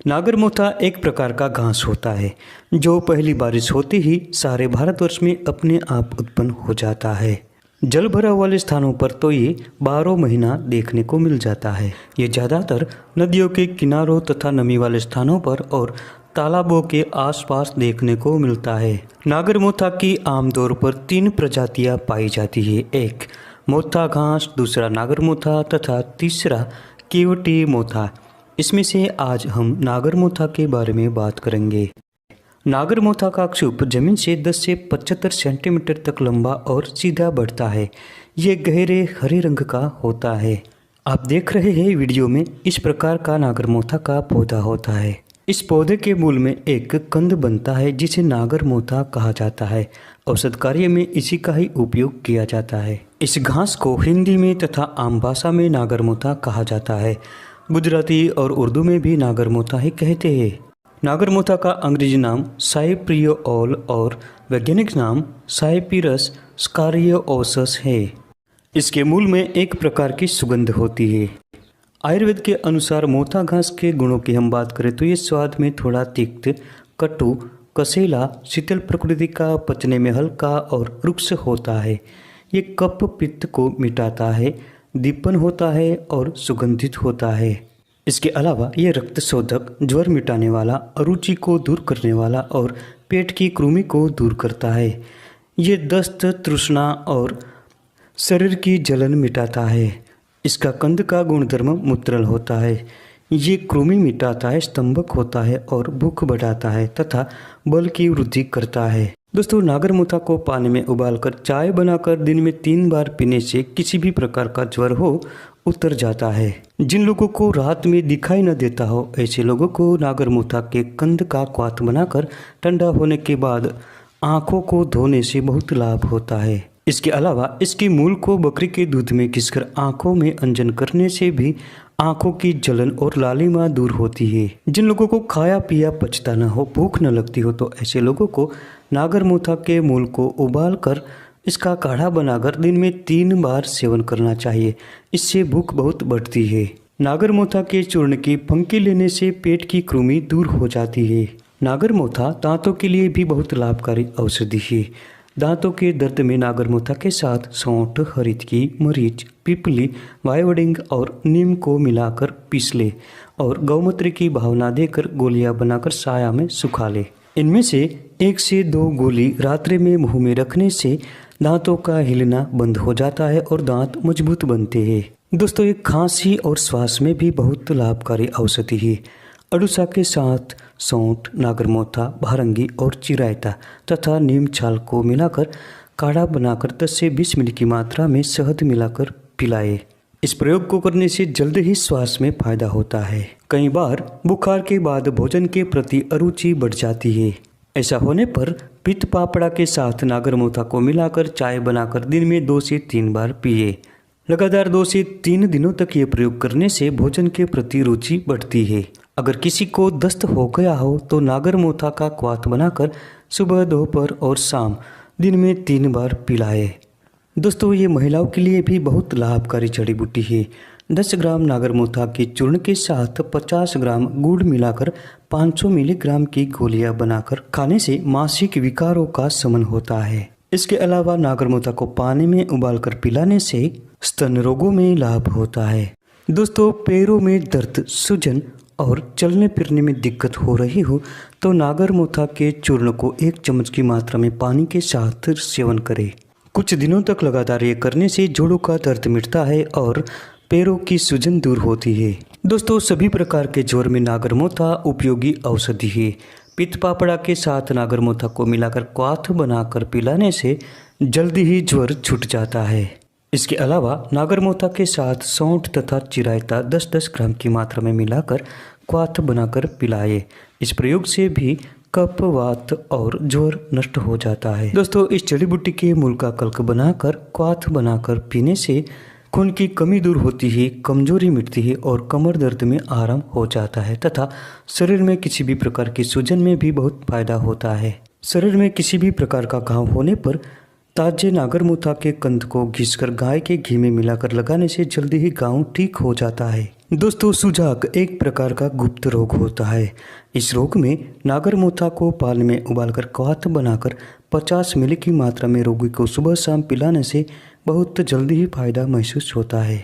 नागरमोथा एक प्रकार का घास होता है जो पहली बारिश होते ही सारे भारतवर्ष में अपने आप उत्पन्न हो जाता है। जल भरा वाले स्थानों पर तो ये 12 महीना देखने को मिल जाता है। ये ज़्यादातर नदियों के किनारों तथा नमी वाले स्थानों पर और तालाबों के आसपास देखने को मिलता है। नागरमोथा की आमतौर पर 3 प्रजातियां पाई जाती है। एक मोथा घास, दूसरा नागरमोथा तथा तीसरा केवटी मोथा। इसमें से आज हम नागरमोथा के बारे में बात करेंगे। नागरमोथा का क्षुप जमीन से 10 से 75 सेंटीमीटर तक लंबा और सीधा बढ़ता है। ये गहरे हरे रंग का होता है। आप देख रहे हैं वीडियो में इस प्रकार का नागरमोथा का पौधा होता है। इस पौधे के मूल में एक कंद बनता है जिसे नागरमोथा कहा जाता है। औषध कार्य में इसी का ही उपयोग किया जाता है। इस घास को हिंदी में तथा आम भाषा में नागरमोथा कहा जाता है। गुजराती और उर्दू में भी नागरमोथा ही कहते हैं। नागरमोथा का अंग्रेजी नाम साइप्रियोल और वैज्ञानिक नाम साइपिरस स्कारियोसस है। इसके मूल में एक प्रकार की सुगंध होती है। आयुर्वेद के अनुसार मोथा घास के गुणों की हम बात करें तो ये स्वाद में थोड़ा तिक्त, कटु, कसेला, शीतल प्रकृति का, पचने में हल्का और रुक्ष होता है। ये कफ पित्त को मिटाता है, दीपन होता है और सुगंधित होता है। इसके अलावा ये रक्त शोधक, ज्वर मिटाने वाला, अरुचि को दूर करने वाला और पेट की कृमि को दूर करता है। ये दस्त, तृष्णा और शरीर की जलन मिटाता है। इसका कंद का गुणधर्म मूत्रल होता है। ये कृमि मिटाता है, स्तंभक होता है और भूख बढ़ाता है तथा बल की वृद्धि करता है। दोस्तों, नागरमोथा को पानी में उबालकर चाय बनाकर दिन में 3 बार पीने से किसी भी प्रकार का ज्वर हो उतर जाता है। जिन लोगों को रात में दिखाई न देता हो ऐसे लोगों को नागरमोथा के कंद का क्वाथ बनाकर ठंडा होने के बाद आँखों को धोने से बहुत लाभ होता है। इसके अलावा इसके मूल को बकरी के दूध में घिसकर आँखों में अंजन करने से भी आँखों की जलन और लालिमा दूर होती है। जिन लोगों को खाया पिया पचता न हो, भूख न लगती हो तो ऐसे लोगों को नागरमोथा के मूल को उबाल कर इसका काढ़ा बनाकर दिन में 3 बार सेवन करना चाहिए। इससे भूख बहुत बढ़ती है। नागरमोथा के चूर्ण की फंकी लेने से पेट की कृमि दूर हो जाती है। नागरमोथा दांतों के लिए भी बहुत लाभकारी औषधि है। दांतों के दर्द में नागरमोथा के साथ सौंठ, हरितकी, मरीच, पिपली, वाइवडिंग और नीम को मिलाकर पीस ले और गौमूत्र की भावना देकर गोलियां बनाकर साया में सुखा ले। इनमें से 1 से 2 गोली रात्रि में मुंह में रखने से दांतों का हिलना बंद हो जाता है और दांत मजबूत बनते हैं। दोस्तों, ये खांसी और श्वास में भी बहुत लाभकारी औषधि है। अड़ूसा के साथ सौंठ, नागरमोथा, भारंगी और चिरायता तथा नीम छाल को मिलाकर काढ़ा बनाकर 10 से 20 मिली की मात्रा में शहद मिलाकर पिलाए। इस प्रयोग को करने से जल्द ही श्वास में फायदा होता है। कई बार बुखार के बाद भोजन के प्रति अरुचि बढ़ जाती है। ऐसा होने पर पित्त पापड़ा के साथ नागरमोथा को मिलाकर चाय बनाकर दिन में 2 से 3 बार पिए। लगातार 2 से 3 दिनों तक ये प्रयोग करने से भोजन के प्रति रुचि बढ़ती है। अगर किसी को दस्त हो गया हो तो नागरमोथा का क्वाथ बनाकर सुबह, दोपहर और शाम दिन में 3 बार पिलाए। दोस्तों, ये महिलाओं के लिए भी बहुत लाभकारी जड़ी बूटी है। 10 ग्राम नागरमोथा के चूर्ण के साथ 50 ग्राम गुड़ मिलाकर 500 मिलीग्राम की गोलियां बनाकर खाने से मासिक विकारों का शमन होता है। इसके अलावा नागरमोथा को पानी में उबालकर पिलाने से स्तन रोगों में लाभ होता है। दोस्तों, पैरों में दर्द, सूजन और चलने फिरने में दिक्कत हो रही हो तो नागरमोथा के चूर्ण को 1 चम्मच की मात्रा में पानी के साथ सेवन करें। कुछ दिनों तक लगातार ये करने से जोड़ों का दर्द मिटता है और पैरों की सूजन दूर होती है। दोस्तों, सभी प्रकार के ज्वर में नागरमोथा उपयोगी औषधि है। पित्त पापड़ा के साथ नागरमोथा को मिलाकर क्वाथ बनाकर पिलाने से जल्दी ही ज्वर छूट जाता है। इसके अलावा नागरमोथा के साथ सौंठ तथा चिरायता 10-10 ग्राम की मात्रा में मिलाकर क्वाथ बनाकर पिलाए। इस प्रयोग से भी कफ, वात और ज्वर नष्ट हो जाता है। दोस्तों, इस जड़ी बूटी के मूल का कल्क बनाकर क्वाथ बनाकर पीने से खून की कमी दूर होती है, कमजोरी मिटती है और कमर दर्द में आराम हो जाता है तथा शरीर में किसी भी प्रकार की सूजन में भी बहुत फायदा होता है। शरीर में किसी भी प्रकार का घाव होने पर ताजे नागरमोथा के कंद को घिसकर गाय के घी में मिलाकर लगाने से जल्दी ही घाव ठीक हो जाता है। दोस्तों, सुजाक एक प्रकार का गुप्त रोग होता है। इस रोग में नागरमोथा को पानी में उबालकर क्वाथ बनाकर 50 मिली की मात्रा में रोगी को सुबह शाम पिलाने से बहुत जल्दी ही फायदा महसूस होता है।